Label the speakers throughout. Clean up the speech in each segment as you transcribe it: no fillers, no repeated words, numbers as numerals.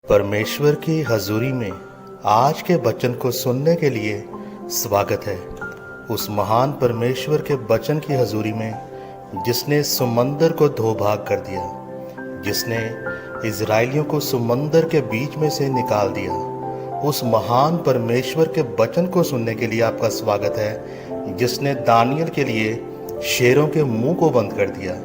Speaker 1: परमेश्वर की हजूरी में आज के वचन को सुनने के लिए स्वागत है। उस महान परमेश्वर के वचन की हजूरी में जिसने समंदर को धो भाग कर दिया, जिसने इजराइलियों को समंदर के बीच में से निकाल दिया, उस महान परमेश्वर के वचन को सुनने के लिए आपका स्वागत है, जिसने दानियल के लिए शेरों के मुंह को बंद कर दिया।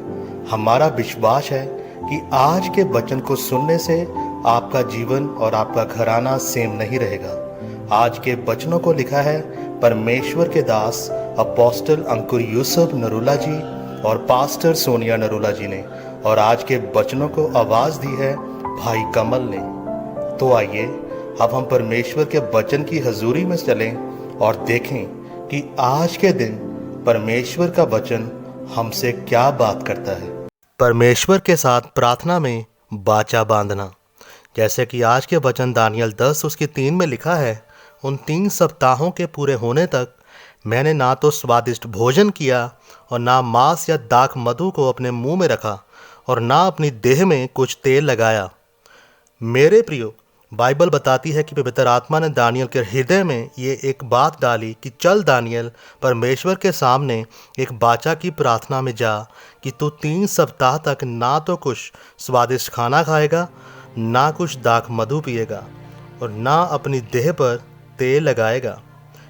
Speaker 1: हमारा विश्वास है कि आज के वचन को सुनने से आपका जीवन और आपका घराना सेम नहीं रहेगा। आज के वचनों को लिखा है परमेश्वर के दास अपोस्टल अंकुर यूसुफ नरूला जी और पास्टर सोनिया नरूला जी ने, और आज के वचनों को आवाज दी है भाई कमल ने। तो आइए अब हम परमेश्वर के वचन की हजूरी में चलें और देखें कि आज के दिन परमेश्वर का वचन हमसे क्या बात करता है। परमेश्वर के साथ प्रार्थना में बाचा बांधना। जैसे कि आज के वचन दानियल 10 उसकी 3 में लिखा है, उन 3 सप्ताहों के पूरे होने तक मैंने ना तो स्वादिष्ट भोजन किया और ना मांस या दाख मधु को अपने मुंह में रखा और ना अपनी देह में कुछ तेल लगाया। मेरे प्रियो, बाइबल बताती है कि पवित्र आत्मा ने दानियल के हृदय में ये एक बात डाली कि चल दानियल, परमेश्वर के सामने एक बाचा की प्रार्थना में जा कि तू 3 सप्ताह तक ना तो कुछ स्वादिष्ट खाना खाएगा, ना कुछ दाख मधु पिएगा और ना अपनी देह पर तेल लगाएगा।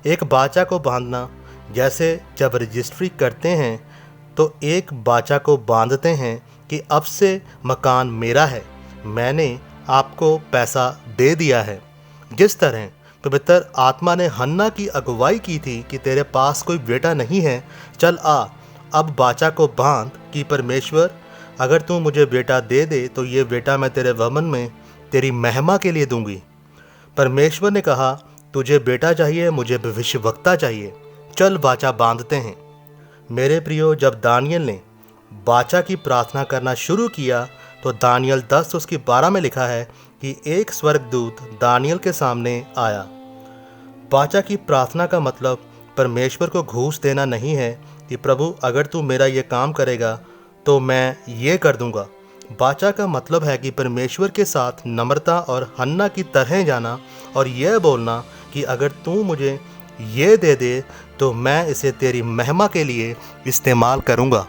Speaker 1: एक बाचा को बांधना, जैसे जब रजिस्ट्री करते हैं तो एक बाचा को बांधते हैं कि अब से मकान मेरा है, मैंने आपको पैसा दे दिया है। जिस तरह पवित्र आत्मा ने हन्ना की अगुवाई की थी कि तेरे पास कोई बेटा नहीं है, चल आ अब बाचा को बांध कि परमेश्वर अगर तू मुझे बेटा दे दे तो ये बेटा मैं तेरे वमन में तेरी महिमा के लिए दूंगी। परमेश्वर ने कहा तुझे बेटा चाहिए, मुझे भविष्यवक्ता चाहिए, चल बाचा बांधते हैं। मेरे प्रियो, जब दानियल ने बाचा की प्रार्थना करना शुरू किया तो दानियल 10 उसकी 12 में लिखा है कि एक स्वर्गदूत दानियल के सामने आया। बाचा की प्रार्थना का मतलब परमेश्वर को घूस देना नहीं है कि प्रभु अगर तू मेरा ये काम करेगा तो मैं ये कर दूंगा। बाचा का मतलब है कि परमेश्वर के साथ नम्रता और हन्ना की तरह जाना और यह बोलना कि अगर तू मुझे ये दे दे तो मैं इसे तेरी महिमा के लिए इस्तेमाल करूंगा।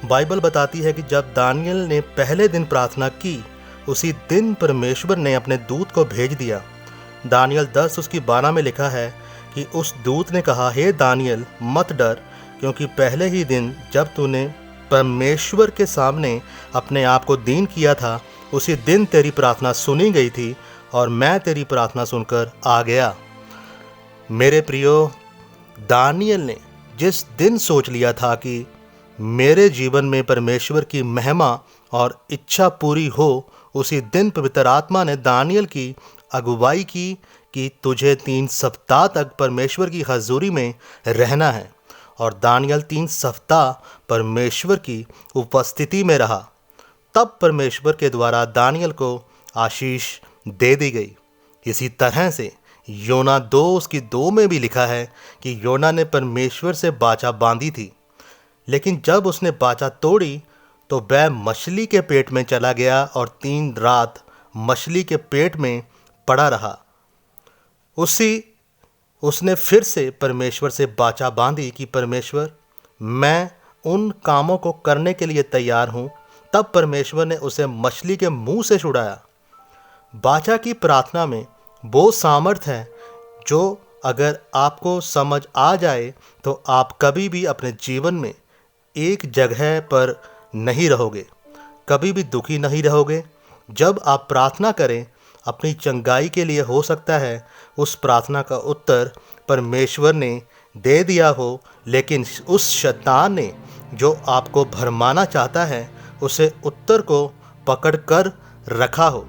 Speaker 1: बाइबल बताती है कि जब दानियल ने पहले दिन प्रार्थना की, उसी दिन परमेश्वर ने अपने दूत को भेज दिया। दानियल 10 उसकी 12 में लिखा है कि उस दूत ने कहा, हे दानियल मत डर, क्योंकि पहले ही दिन जब तूने परमेश्वर के सामने अपने आप को दीन किया था, उसी दिन तेरी प्रार्थना सुनी गई थी और मैं तेरी प्रार्थना सुनकर आ गया। मेरे प्रियो, दानियल ने जिस दिन सोच लिया था कि मेरे जीवन में परमेश्वर की महिमा और इच्छा पूरी हो, उसी दिन पवित्र आत्मा ने दानियल की अगुवाई की कि तुझे 3 सप्ताह तक परमेश्वर की हजूरी में रहना है। और दानियल 3 सप्ताह परमेश्वर की उपस्थिति में रहा। तब परमेश्वर के द्वारा दानियल को आशीष दे दी गई। इसी तरह से योना 2 उसकी 2 में भी लिखा है कि योना ने परमेश्वर से बाचा बांधी थी, लेकिन जब उसने बाचा तोड़ी तो वह मछली के पेट में चला गया और 3 रात मछली के पेट में पड़ा रहा। उसने फिर से परमेश्वर से बाचा बांधी कि परमेश्वर मैं उन कामों को करने के लिए तैयार हूँ। तब परमेश्वर ने उसे मछली के मुंह से छुड़ाया। बाचा की प्रार्थना में वो सामर्थ्य है जो अगर आपको समझ आ जाए तो आप कभी भी अपने जीवन में एक जगह पर नहीं रहोगे, कभी भी दुखी नहीं रहोगे। जब आप प्रार्थना करें अपनी चंगाई के लिए, हो सकता है उस प्रार्थना का उत्तर परमेश्वर ने दे दिया हो, लेकिन उस शैतान ने जो आपको भरमाना चाहता है उसे उत्तर को पकड़ कर रखा हो।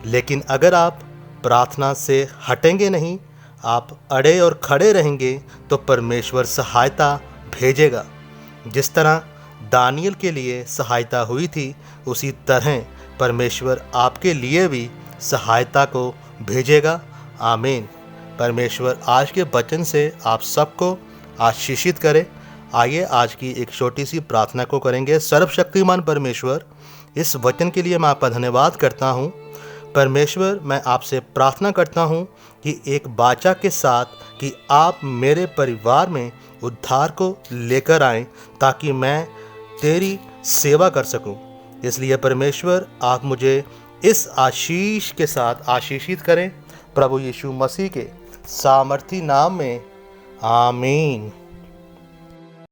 Speaker 1: लेकिन अगर आप प्रार्थना से हटेंगे नहीं, आप अड़े और खड़े रहेंगे तो परमेश्वर सहायता भेजेगा। जिस तरह दानियल के लिए सहायता हुई थी, उसी तरह परमेश्वर आपके लिए भी सहायता को भेजेगा। आमीन। परमेश्वर आज के वचन से आप सबको आशीषित करे। आइए आज की एक छोटी सी प्रार्थना को करेंगे। सर्वशक्तिमान परमेश्वर, इस वचन के लिए मैं आपका धन्यवाद करता हूँ परमेश्वर, मैं आपसे प्रार्थना करता हूँ कि एक वाचा के साथ कि आप मेरे परिवार में उद्धार को लेकर आएं, ताकि मैं तेरी सेवा कर सकूं। इसलिए परमेश्वर, आप मुझे इस आशीष के साथ आशीषित करें, प्रभु यीशु मसीह के सामर्थी नाम में, आमीन।